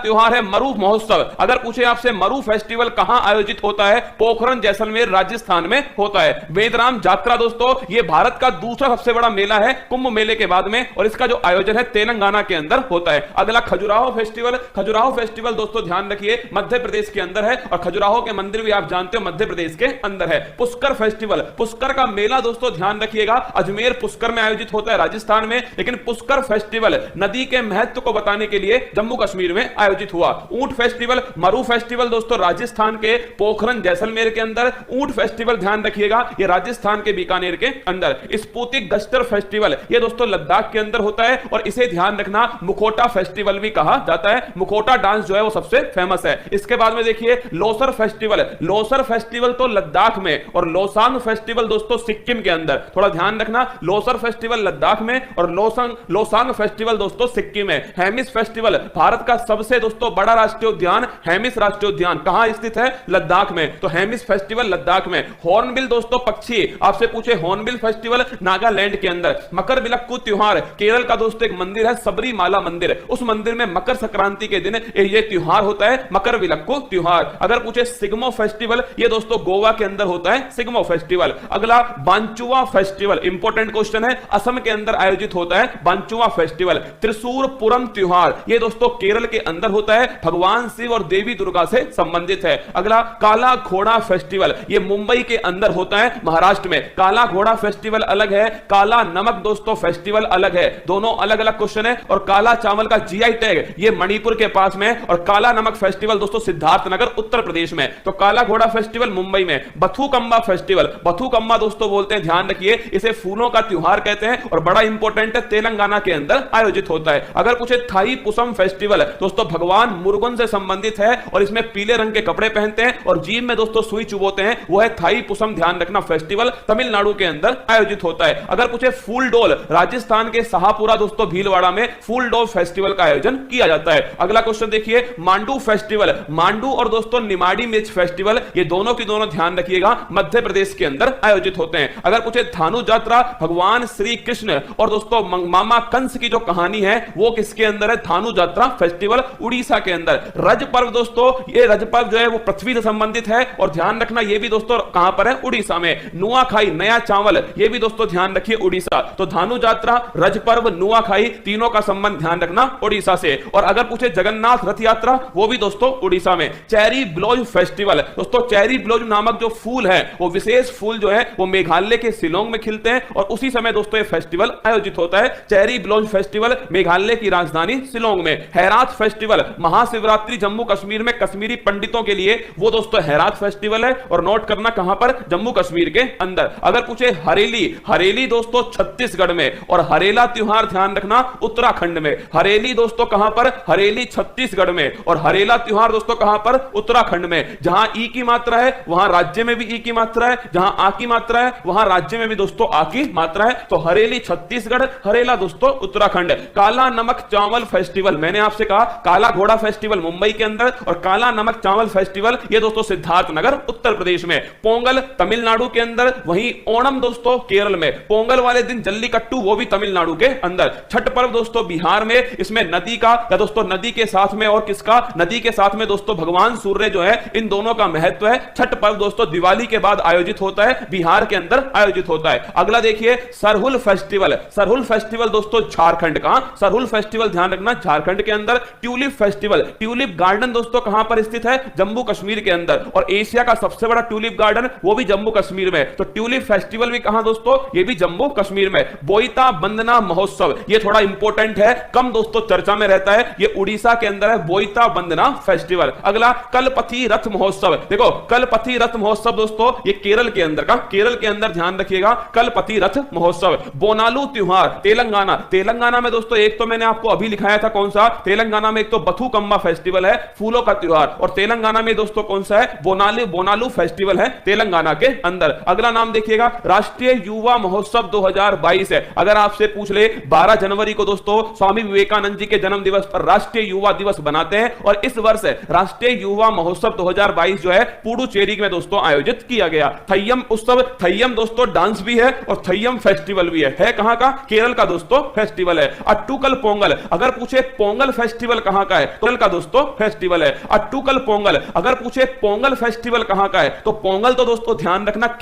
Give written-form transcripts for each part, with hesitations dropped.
त्योहार है मरु महोत्सव। अगर पूछे आपसे मरु फेस्टिवल कहां आयोजित होता है, पोखरण जैसलमेर राजस्थान में होता है। वेदराम जात्रा दोस्तों ये भारत का दूसरा सबसे बड़ा मेला है कुंभ मेले के बाद में, और इसका जो आयोजन है तेलंगाना के अंदर होता है। अगला खजुराहो फेस्टिवल। खजुराहो फेस्टिवल दोस्तों ध्यान रखिए मध्य प्रदेश के अंदर है, और खजुराहो के मंदिर भी आप जानते हो मध्य प्रदेश के अंदर है। पुष्कर फेस्टिवल, पुष्कर का मेला दोस्तों ध्यान रखिएगा अजमेर पुष्कर में आयोजित होता है राजस्थान में, लेकिन पुष्कर फेस्टिवल नदी के महत्व को बताने के लिए जम्मू कश्मीर में आयोजित हुआ। ऊंट फेस्टिवल, मरु फेस्टिवल दोस्तों राजस्थान के पोखरण जैसलमेर के अंदर। ऊंट फेस्टिवल ध्यान रखिएगा ये राजस्थान के बीकानेर के अंदर। स्पुतिक गस्टर फेस्टिवल ये दोस्तों लद्दाख के अंदर होता है, और इसे ध्यान रखना मुखोटा फेस्टिवल भी कहा जाता है। मुखोटा डांस जो है वो सबसे फेमस है। इसके बाद में देखिए लोसर फेस्टिवल। लोसर फेस्टिवल तो लद्दाख में, और लोसांग फेस्टिवल दोस्तों सिक्किम के अंदर। थोड़ा ध्यान रखना लोसर फेस्टिवल लद्दाख में और लोसांग फेस्टिवल दोस्तों सिक्किम में। हेमिस फेस्टिवल भारत का सबसे दोस्तों बड़ा राष्ट्रीय उद्यान हेमिस राष्ट्रीय उद्यान कहां स्थित है, लद्दाख में, तो हेमिस फेस्टिवल लद्दाख में। हॉर्नबिल दोस्तों पक्षी, आपसे पूछे हॉर्नबिल फेस्टिवल नागालैंड के अंदर। मकर विलक्कू त्योहार केरल का दोस्तों एक मंदिर है सबरीमाला मंदिर, उस मंदिर में मकर संक्रांति के दिन ये त्योहार होता है मकर विलक्कू त्योहार। अगर पूछे सिग्मो फेस्टिवल ये दोस्तों गोवा के अंदर होता है सिग्मो फेस्टिवल। अगला बांचुआ फेस्टिवल, इंपॉर्टेंट क्वेश्चन है, असम के अंदर आयोजित होता है बांचुआ फेस्टिवल। त्रिशूर पुरम त्योहार ये दोस्तों केरल के अंदर होता है, भगवान शिव और देवी दुर्गा से संबंधित है। अगला काला घोड़ा फेस्टिवल ये मुंबई के अंदर होता है महाराष्ट्र में। काला घोड़ा फेस्टिवल अलग है, काला नमक दोस्तों फेस्टिवल अलग है, दोनों अलग अलग क्वेश्चन है। और काला चावल का जीआई टैग ये मणिपुर के पास में, और काला नमक फेस्टिवल दोस्तों सिद्धार्थनगर उत्तर प्रदेश में। तो काला घोड़ा फेस्टिवल मुंबई में। बथुकम्मा फेस्टिवल, बथुकम्मा दोस्तों बोलते हैं ध्यान रखिए इसे फूलों का त्योहार कहते हैं, और बड़ा इंपॉर्टेंट है तेलंगाना के अंदर आयोजित होता है। अगर पूछे थाई पुसम फेस्टिवल दोस्तों भगवान मुरुगन से संबंधित है, और इसमें पीले रंग के कपड़े पहनते हैं और जीभ में दोस्तों सुई चुबोते हैं, वो है थाई पुसम ध्यान रखना फेस्टिवल तमिलनाडु के अंदर आयोजित होता है। अगर पूछे फूल डोल, राजस्थान के शाहपुरा दोस्तों भीलवाड़ा में फूल डोल फेस्टिवल का आयोजन किया जाता है। अगला क्वेश्चन देखिए मांडू फेस्टिवल, मांडू और दोस्तों निमाड़ी मिर्च फेस्टिवल ये दोनों की दोनों ध्यान रखिएगा मध्य प्रदेश के अंदर आयोजित होते हैं। अगर पूछे धानु यात्रा, भगवान श्री कृष्ण और दोस्तों मामा कंस की जो कहानी है वो किसके अंदर है, धानु यात्रा फेस्टिवल उड़ीसा के अंदर। रज पर्व दोस्तों ये रज पर्व जो है वो पृथ्वी से संबंधित है, और ध्यान रखना ये भी दोस्तों कहां पर है, उड़ीसा में। नुआखाई नया चावल ये भी दोस्तों ध्यान रखिए उड़ीसा। तो धानु यात्रा, रज पर्व, नुआखाई तीनों का संबंध ध्यान रखना उड़ीसा से। और अगर पूछे जगन्नाथ रथ यात्रा वो भी दोस्तों उड़ीसा में। चेरी ब्लोज फेस्टिवल दोस्तों, चेरी ब्लोज नामक जो फूल है वो विशेष फूल जो है वो मेघालय के शिलोंग में खिलते हैं, और उसी समय दोस्तों ये फेस्टिवल आयोजित होता है। चेरी ब्लोज फेस्टिवल मेघालय की राजधानी शिलोंग में। हैरात फेस्टिवल महाशिवरात्रि जम्मू कश्मीर में कश्मीरी पंडितों के लिए वो दोस्तों हैरात फेस्टिवल है, और नोट करना कहां पर, जम्मू कश्मीर के अंदर। अगर पूछे हरेली, हरेली दोस्तों छत्तीसगढ़ में, और हरेला त्योहार ध्यान रखना उत्तराखंड में। हरेली दोस्तों कहां पर, हरेली छत्तीसगढ़ में, और हरेला त्योहार दोस्तों कहां पर, उत्तराखंड में। जहां ई की मात्रा है वहां राज्य में भी ई की मात्रा है, जहां आ की मात्रा है वहां राज्य में भी दोस्तों आ की मात्रा है। तो हरेली छत्तीसगढ़, हरेला दोस्तों उत्तराखंड। काला नमक चावल फेस्टिवल, मैंने आपसे कहा काला घोड़ा फेस्टिवल मुंबई के अंदर, और काला नमक चावल फेस्टिवल ये दोस्तों सिद्धार्थनगर उत्तर प्रदेश में। पोंगल तमिलनाडु के अंदर, वहीं ओणम दोस्तों केरल में। पोंगल वाले दिन जल्लीकट्टू वो भी तमिलनाडु के अंदर। छठ पर्व दोस्तों बिहार में, इसमें नदी का या दोस्तों नदी के साथ में और किसका, नदी के साथ में दोस्तों भगवान सूर्य जो है इन दोनों का महत्व है। छठ पर्व दोस्तों दिवाली के बाद आयोजित होता है, बिहार के अंदर आयोजित होता है। अगला देखिए सरहुल फेस्टिवल, सरहुल फेस्टिवल दोस्तों झारखंड का। सरहुल फेस्टिवल ध्यान रखना झारखंड के अंदर। ट्यूलिप फेस्टिवल, ट्यूलिप गार्डन दोस्तों कहां पर स्थित है, जम्मू कश्मीर के अंदर, और एशिया का सबसे बड़ा ट्यूलिप गार्डन वो भी जम्मू कश्मीर में। तो ट्यूलिप फेस्टिवल भी कहां दोस्तों, ये भी जम्मू कश्मीर में। बोईता बंदना महोत्सव ये थोड़ा इंपॉर्टेंट है, कम दोस्तों चर्चा में रहता है, ये उड़ीसा के अंदर है बोईता बंदना फेस्टिवल। अगला कलपथी रथ महोत्सव, देखो कलपथी रथ महोत्सव दोस्तों ये केरल के अंदर का, केरल के अंदर ध्यान रखिएगा कलपथी रथ महोत्सव। बोनालू त्योहार तेलंगाना, तेलंगाना में दोस्तों एक तो मैंने आपको अभी लिखाया था कौन सा, तेलंगाना में एक तो बथुकम्मा फेस्टिवल है फूलों का त्योहार, और तेलंगाना में दोस्तों कौन सा है, बोनालू फेस्टिवल है तेलंगाना के अंदर। अगला नाम देखिएगा राष्ट्रीय युवा महोत्सव 2022 है। अगर आपसे पूछ ले 12 जनवरी को दोस्तों स्वामी विवेकानंद जी के जन्म दिवस पर राष्ट्रीय युवा दिवस बनाते हैं, और इस वर्ष राष्ट्रीय युवा महोत्सव 2022 जो है पुडुचेरी में दोस्तों आयोजित किया गया। थय्यम उत्सव, थय्यम दोस्तों डांस भी है और थय्यम फेस्टिवल भी है कहां का, केरल का दोस्तों फेस्टिवल है। अट्टुकल पोंगल, अगर पूछे पोंगल फेस्टिवल कहां का का है? तो केरल का दोस्तों फेस्टिवल है। अट्टुकल पोंगल, अगर पूछे पोंगल फेस्टिवल कहां का है, तो पोंगल तो दोस्तों ध्यान रखना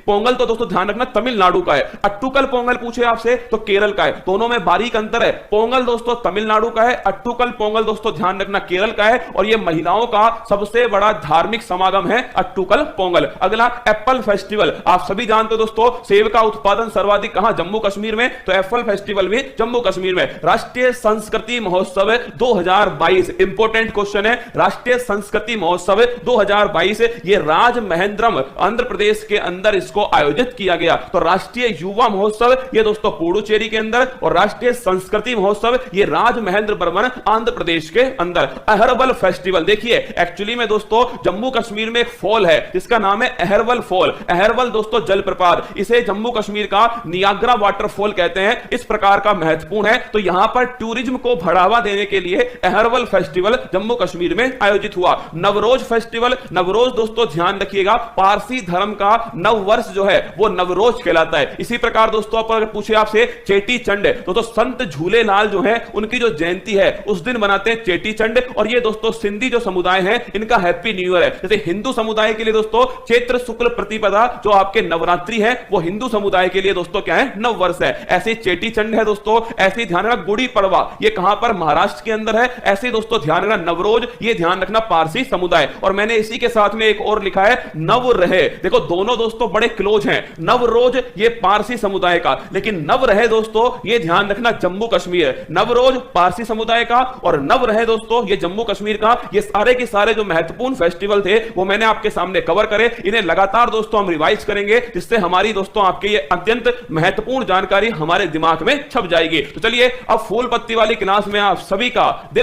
पोंगल तो दोस्तों ध्यान रखना तमिलनाडु का है। अट्टुकल पोंगल पूछे आपसे तो केरल का है। दोनों में बारीक अंतर है। पोंगल दोस्तों तमिलनाडु का है, अट्टुकल पोंगल दोस्तों ध्यान रखना केरल का है, और यह महिलाओं का सबसे बड़ा धार्मिक समागम है अट्टुकल पोंगल। अगला एप्पल फेस्टिवल, आप सभी जानते हो दोस्तों सेब का उत्पादन सर्वाधिक कहां? जम्मू कश्मीर में, तो एप्पल फेस्टिवल भी जम्मू कश्मीर में। राष्ट्रीय संस्कृति महोत्सव 2022, इंपॉर्टेंट क्वेश्चन है, राष्ट्रीय संस्कृति महोत्सव 2022 ये राजमहेंद्रम आंध्र प्रदेश के अंदर इसको आयोजित किया गया। तो राष्ट्रीय युवा महोत्सव ये दोस्तों पुडुचेरी के अंदर, और राष्ट्रीय संस्कृति महोत्सव ये राजमहेंद्रवरम आंध्र प्रदेश के अंदर। अहरबल फेस्टिवल, देखिए एक्चुअली में दोस्तों जम्मू कश्मीर में एक फॉल है जिसका नाम है अहरबल फॉल। अहरबल दोस्तों जलप्रपात, इसे जम्मू कश्मीर का नियाग्रा वाटरफॉल कहते हैं, इस प्रकार का महत्वपूर्ण है। तो यहां पर टूरिज्म को बढ़ावा देने के लिए अहरबल फेस्टिवल जम्मू कश्मीर में आयोजित हुआ। नवरोज फेस्टिवल, नवरोज दोस्तों ध्यान रखिएगा पारसी धर्म का नव वर्ष जो है वो नवरोज कहलाता है। इसी प्रकार दोस्तों अगर पूछे आपसे चेटी चंड, तो संत झूलेलाल जो है उनकी जो जयंती है उस दिन मनाते हैं चेटी चंड, और ये दोस्तों सिंधी जो समुदाय है इनका हैप्पी न्यू ईयर है। जैसे हिंदू समुदाय के लिए दोस्तों चैत्र शुक्ल प्रतिपदा जो आपके नवरात्रि है वो हिंदू समुदाय के लिए दोस्तों क्या है? नव वर्ष है। ऐसे चेटी चंड है दोस्तों, ऐसे ध्यान रखना गुड़ी पड़वा ये कहां पर? महाराष्ट्र के अंदर है। ऐसे दोस्तों ध्यान रखना नवरोज ये ध्यान रखना पारसी समुदाय। और मैंने इसी के साथ में एक और लिखा है नव रहे, देखो दोनों दोस्तों बड़े क्लोज हैं। नवरोज ये पारसी समुदाय का, लेकिन नव रहे दोस्तों ये ध्यान रखना जम्मू कश्मीर। नवरोज पारसी समुदाय का और नव रहे दोस्तों ये जम्मू कश्मीर का। ये सारे के सारे जो महत्वपूर्ण फेस्टिवल थे वो मैंने आपके सामने कवर करे। इन्हें लगातार दोस्तों हम रिवाइज करेंगे जिससे हमारी दोस्तों आपके ये अत्यंत महत्वपूर्ण जानकारी हमारे दिमाग में छप जाएगी। तो चलिए अब फूल पत्ती वाली क्लास में आप सभी का